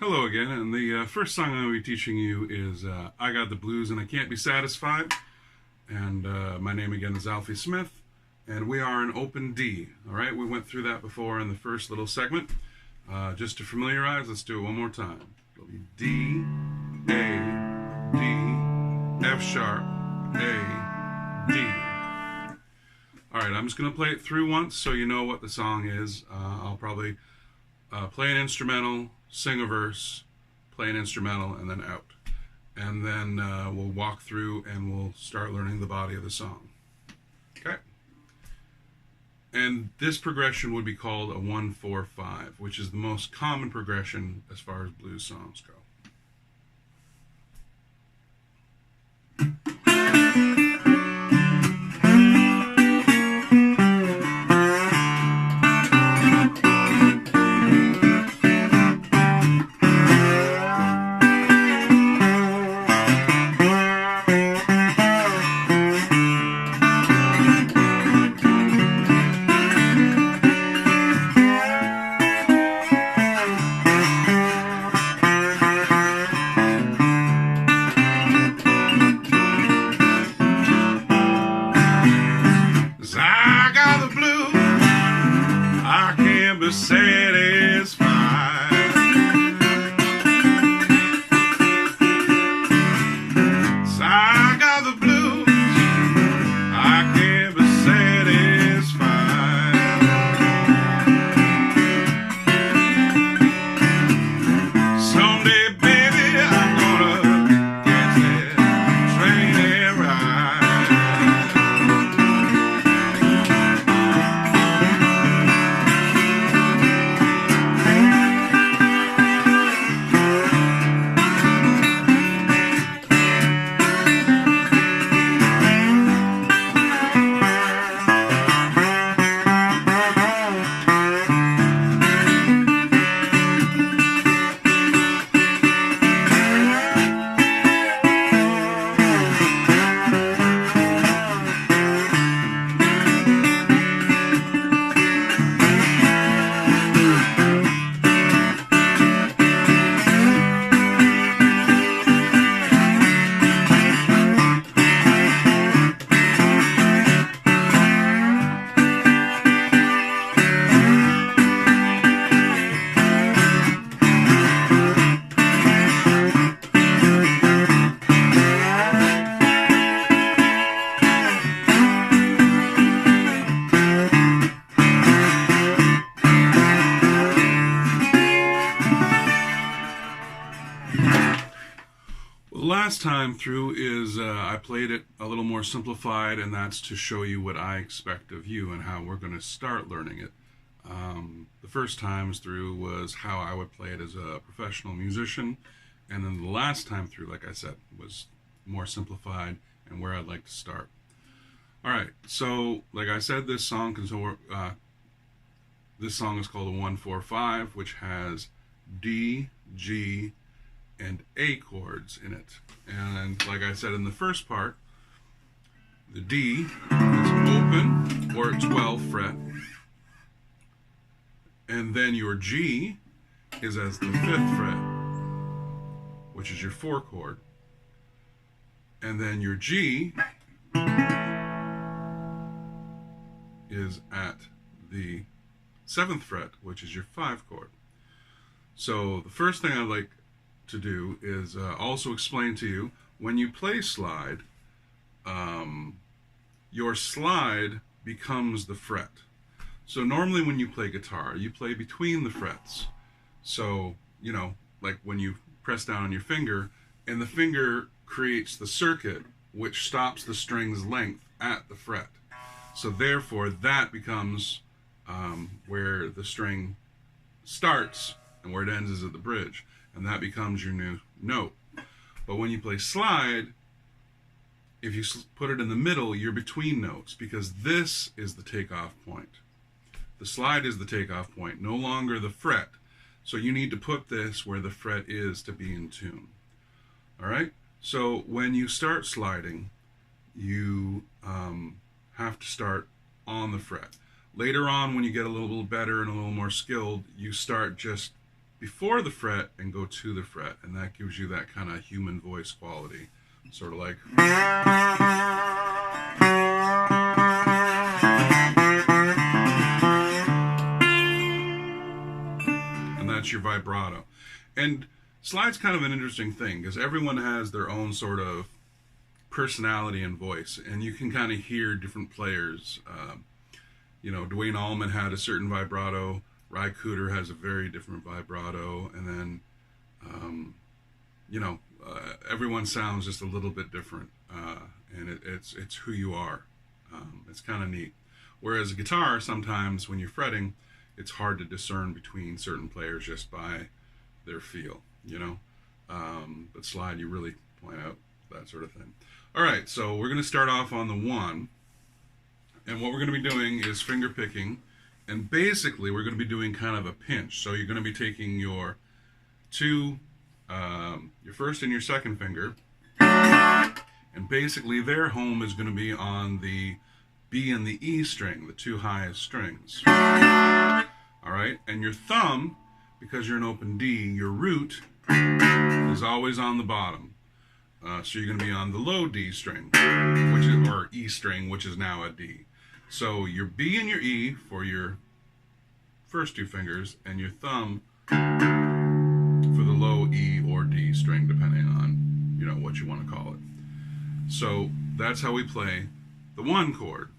Hello again, and the first song I'm going to be teaching you is I Got the Blues and I Can't Be Satisfied. And my name again is Alfie Smith, and we are in open D. Alright, we went through that before in the first little segment. Just to familiarize, let's do it one more time. It'll be D, A, D, F sharp, A, D. Alright, I'm just going to play it through once so you know what the song is. I'll probably play an instrumental, sing a verse, play an instrumental, and then out. And then we'll walk through and we'll start learning the body of the song. Okay? And this progression would be called a 1-4-5, which is the most common progression as far as blues songs go. I got the blues, I can't be satisfied. So I got the blues, I can't be satisfied. Someday, baby, I'm gonna get that train and ride. Last time through is I played it a little more simplified, and that's to show you what I expect of you and how we're going to start learning it. The first times through was how I would play it as a professional musician, and then the last time through, like I said, was more simplified and where I'd like to start. Alright, so like I said, this song is called a 1-4-5, which has D, G, and A chords in it. And like I said in the first part, the D is open or at 12th fret, and then your G is as the 5th fret, which is your 4 chord, and then your G is at the 7th fret, which is your 5 chord. So the first thing I'd like to do is also explain to you, when you play slide, your slide becomes the fret. So normally when you play guitar, you play between the frets. So, you know, like when you press down on your finger, and the finger creates the circuit which stops the string's length at the fret. So therefore that becomes where the string starts, and where it ends is at the bridge. And that becomes your new note. But when you play slide, if you put it in the middle, you're between notes, because this is the takeoff point. The slide is the takeoff point, no longer the fret. So you need to put this where the fret is to be in tune. Alright? So when you start sliding, you have to start on the fret. Later on, when you get a little better and a little more skilled, you start just before the fret and go to the fret, and that gives you that kind of human voice quality, sort of like. And that's your vibrato. And slide's kind of an interesting thing because everyone has their own sort of personality and voice, and you can kind of hear different players. Duane Allman had a certain vibrato. Ry Cooder has a very different vibrato, and then, everyone sounds just a little bit different, and it's who you are. It's kind of neat. Whereas a guitar, sometimes when you're fretting, it's hard to discern between certain players just by their feel, But slide, you really point out that sort of thing. All right, so we're going to start off on the 1. And what we're going to be doing is finger picking. And basically, we're going to be doing kind of a pinch. So you're going to be taking your your first and your second finger. And basically, their home is going to be on the B and the E string, the 2 highest strings. All right? And your thumb, because you're an open D, your root is always on the bottom. So you're going to be on the low D string, or E string, which is now a D. So your B and your E for your first 2 fingers, and your thumb for the low E or D string, depending on, what you want to call it. So that's how we play the 1 chord,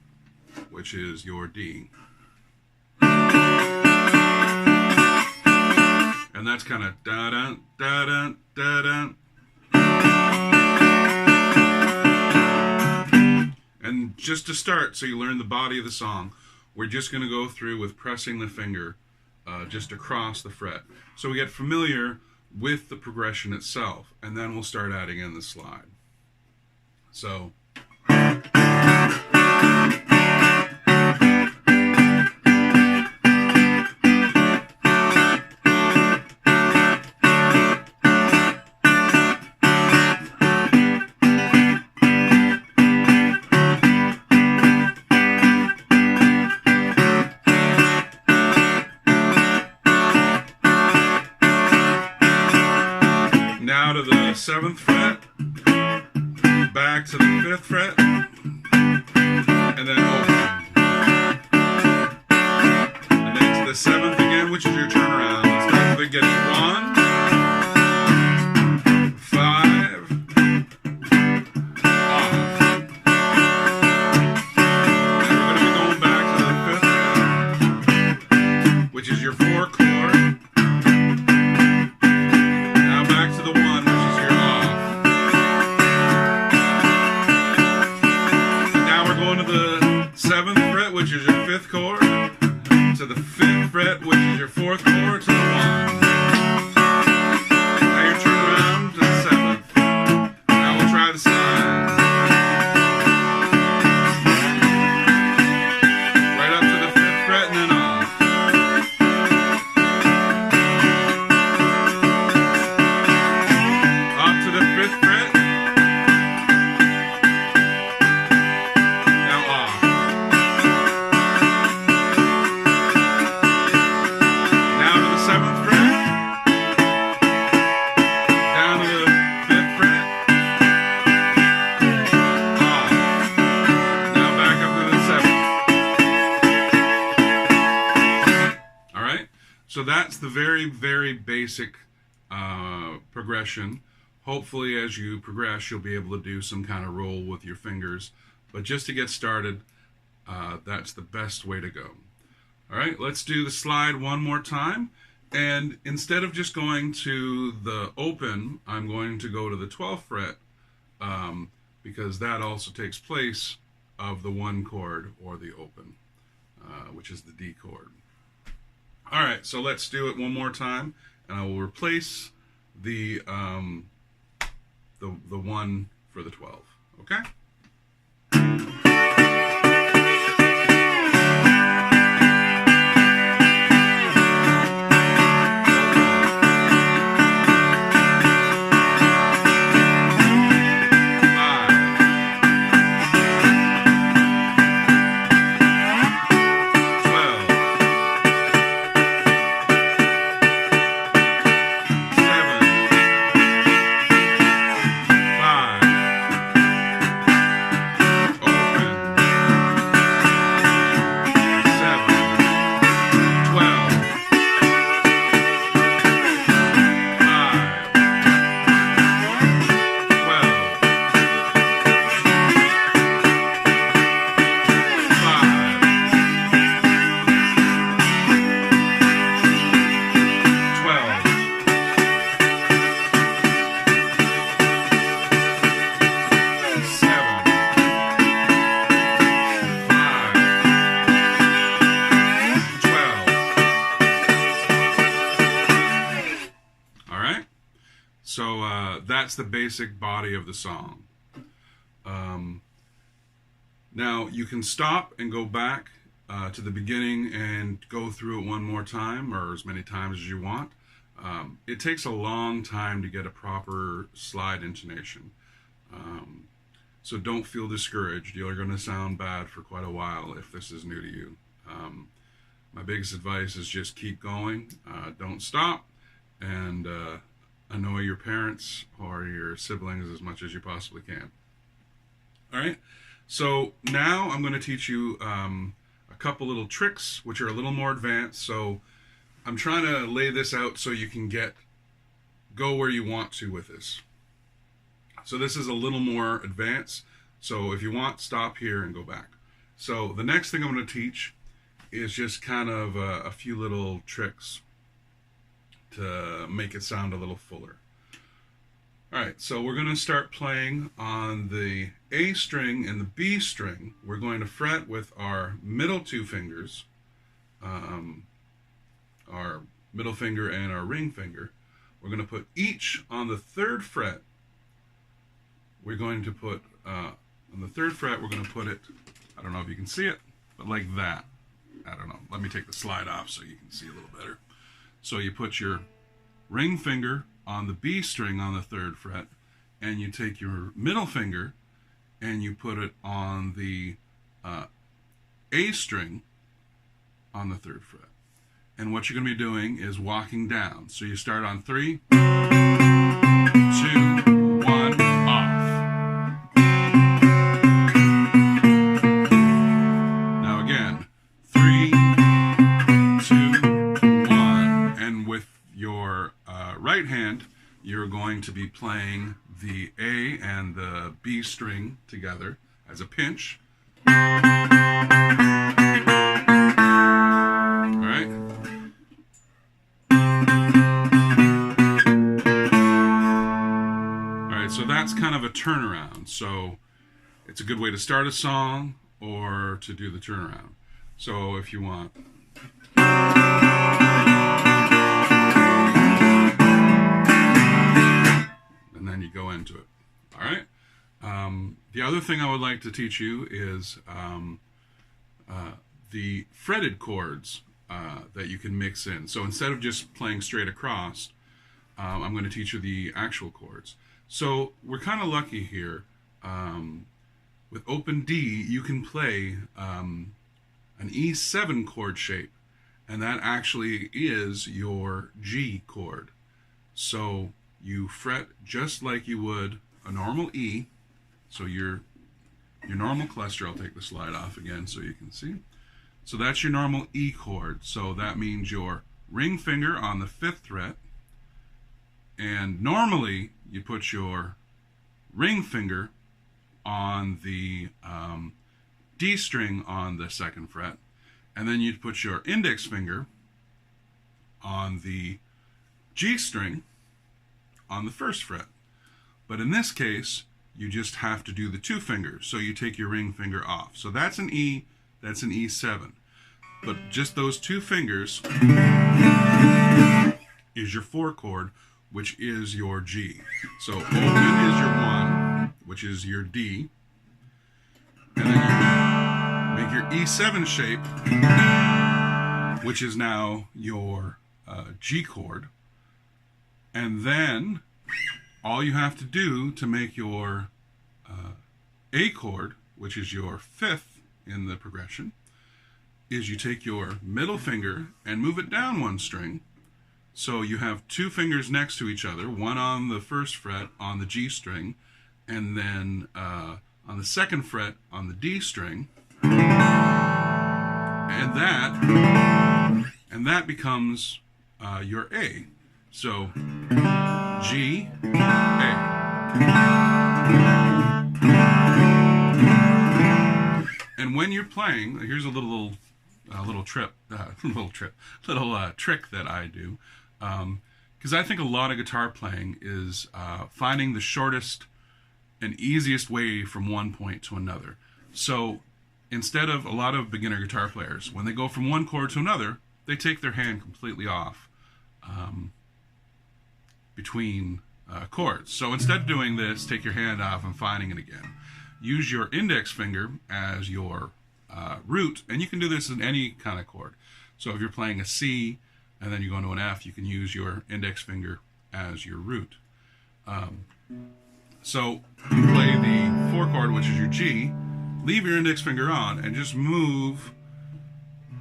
which is your D. And that's kind of da-da, da-da, da-da. And just to start, so you learn the body of the song, we're just going to go through with pressing the finger just across the fret. So we get familiar with the progression itself, and then we'll start adding in the slide. So. Now to the 7th fret, back to the 5th fret, and then open. And then to the 7th again, which is your turnaround. Let's start at the beginning. 1, 5, off. And we're going to be going back to the 5th fret, which is your 4 chord. Which is your 5th chord, to the 5th fret, which is your 4th chord, to the 1. Now you turn around to the 7th. Now we'll try the slide. Right up to the 5th fret and then off. Up to the 5th fret. Now off. So that's the very, very basic progression. Hopefully as you progress, you'll be able to do some kind of roll with your fingers. But just to get started, that's the best way to go. All right, let's do the slide one more time. And instead of just going to the open, I'm going to go to the 12th fret because that also takes place of the 1 chord or the open, which is the D chord. All right, so let's do it one more time, and I will replace the 1 for the 12. Okay? So that's the basic body of the song. Now you can stop and go back to the beginning and go through it one more time, or as many times as you want. It takes a long time to get a proper slide intonation. So don't feel discouraged. You're going to sound bad for quite a while if this is new to you. My biggest advice is just keep going. Don't stop. And annoy your parents or your siblings as much as you possibly can. All right. So now I'm going to teach you a couple little tricks which are a little more advanced. So I'm trying to lay this out so you can go where you want to with this. So this is a little more advanced. So if you want, stop here and go back. So the next thing I'm going to teach is just kind of a few little tricks to make it sound a little fuller. Alright, so we're going to start playing on the A string and the B string. We're going to fret with our middle two fingers, our middle finger and our ring finger. We're going to put each on the third fret. We're going to put, on the third fret, we're going to put it, I don't know if you can see it, but like that. I don't know. Let me take the slide off so you can see a little better. So you put your ring finger on the B string on the third fret, and you take your middle finger and you put it on the A string on the third fret. And what you're going to be doing is walking down. So you start on 3, 2, 1, off. Now again, 3, 2, 1. And with your right hand, you're going to be playing the A and the B string together as a pinch. All right. All right, so that's kind of a turnaround. So it's a good way to start a song or to do the turnaround. So if you want. And then you go into it. All right. The other thing I would like to teach you is the fretted chords that you can mix in. So instead of just playing straight across, I'm going to teach you the actual chords. So we're kind of lucky here. With open D, you can play an E7 chord shape, and that actually is your G chord. So you fret just like you would a normal E. So your normal cluster, I'll take the slide off again so you can see. So that's your normal E chord. So that means your ring finger on the 5th fret, and normally you put your ring finger on the D string on the 2nd fret, and then you'd put your index finger on the G string on the 1st fret. But in this case, you just have to do the 2 fingers. So you take your ring finger off. So that's an E, that's an E7. But just those 2 fingers is your 4 chord, which is your G. So open is your 1, which is your D. And then you make your E7 shape, which is now your G chord. And then all you have to do to make your A chord, which is your 5th in the progression, is you take your middle finger and move it down 1 string. So you have 2 fingers next to each other, one on the 1st fret on the G string, and then on the 2nd fret on the D string. And that becomes your A. So G, A. And when you're playing, here's a little trick that I do, because I think a lot of guitar playing is finding the shortest and easiest way from one point to another. So instead of a lot of beginner guitar players, when they go from one chord to another, they take their hand completely off between chords. So instead of doing this, take your hand off and finding it again. Use your index finger as your root, and you can do this in any kind of chord. So if you're playing a C and then you go into an F, you can use your index finger as your root. So you play the 4 chord, which is your G, leave your index finger on, and just move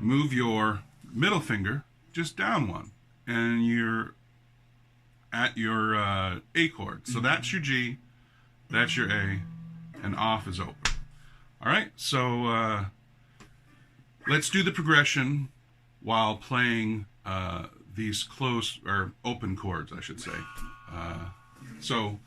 your middle finger just down one, and you're at your A chord. So that's your G, that's your A, and off is open. All right, so let's do the progression while playing these close, or open chords, I should say. So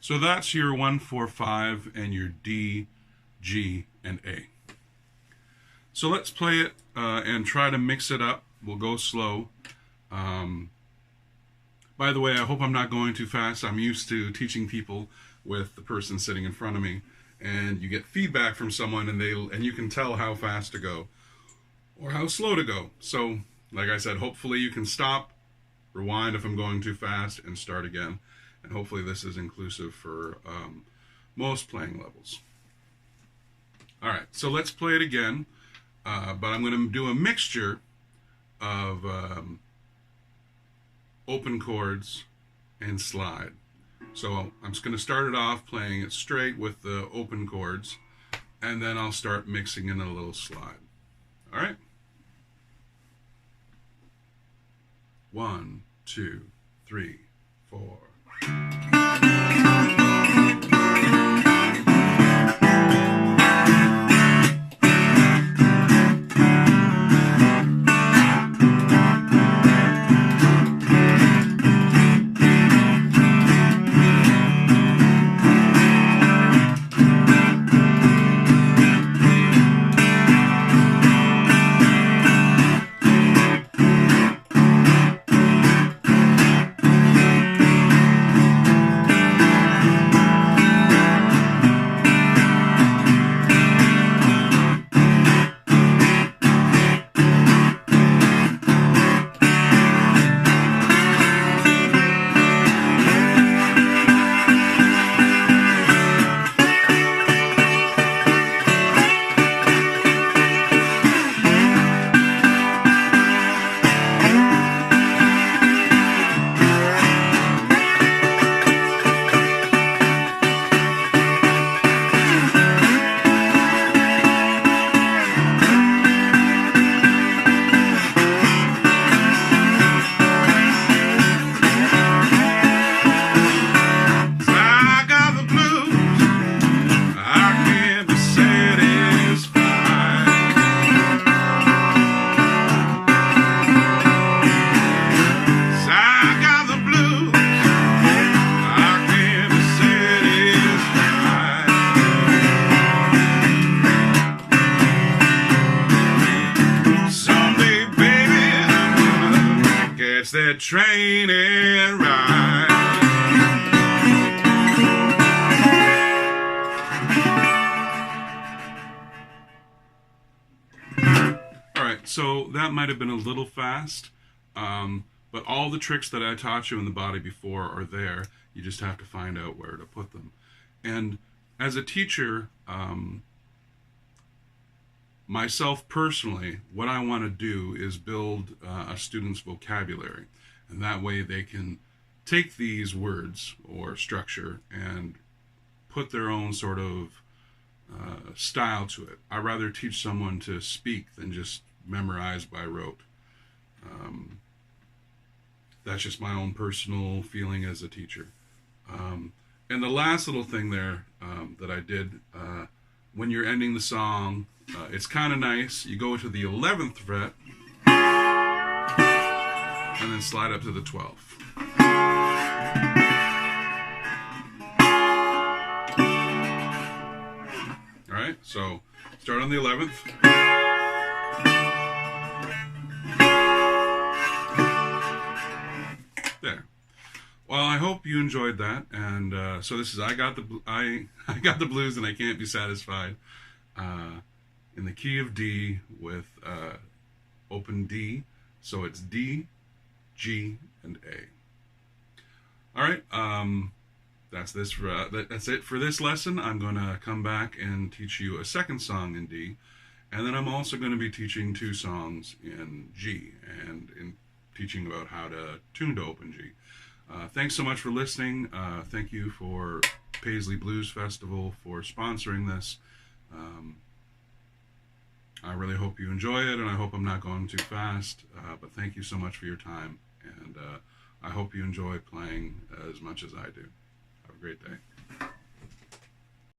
So that's your 1, 4, 5, and your D, G, and A. So let's play it and try to mix it up. We'll go slow. By the way, I hope I'm not going too fast. I'm used to teaching people with the person sitting in front of me, and you get feedback from someone, and you can tell how fast to go or how slow to go. So, like I said, hopefully you can stop, rewind if I'm going too fast, and start again. And hopefully this is inclusive for most playing levels. All right, so let's play it again, but I'm going to do a mixture of open chords and slide. So I'm just going to start it off playing it straight with the open chords, and then I'll start mixing in a little slide. All right? 1, 2, 3, 4. That train and ride. All right, so that might have been a little fast, but all the tricks that I taught you in the body before are there. You just have to find out where to put them. And as a teacher, myself personally, what I want to do is build a student's vocabulary, and that way they can take these words or structure and put their own sort of style to it. I'd rather teach someone to speak than just memorize by rote. That's just my own personal feeling as a teacher. And the last little thing there that I did when you're ending the song, it's kind of nice. You go to the 11th fret and then slide up to the 12th. All right, so start on the 11th. There. Well, I hope you enjoyed that, and so this is I got the blues and I can't be satisfied, in the key of D with open D, so it's D, G, and A. All right, that's it for this lesson. I'm going to come back and teach you a second song in D, and then I'm also going to be teaching 2 songs in G, and in teaching about how to tune to open G. Thanks so much for listening. Thank you for Paisley Blues Festival for sponsoring this. I really hope you enjoy it, and I hope I'm not going too fast, but thank you so much for your time, and I hope you enjoy playing as much as I do. Have a great day.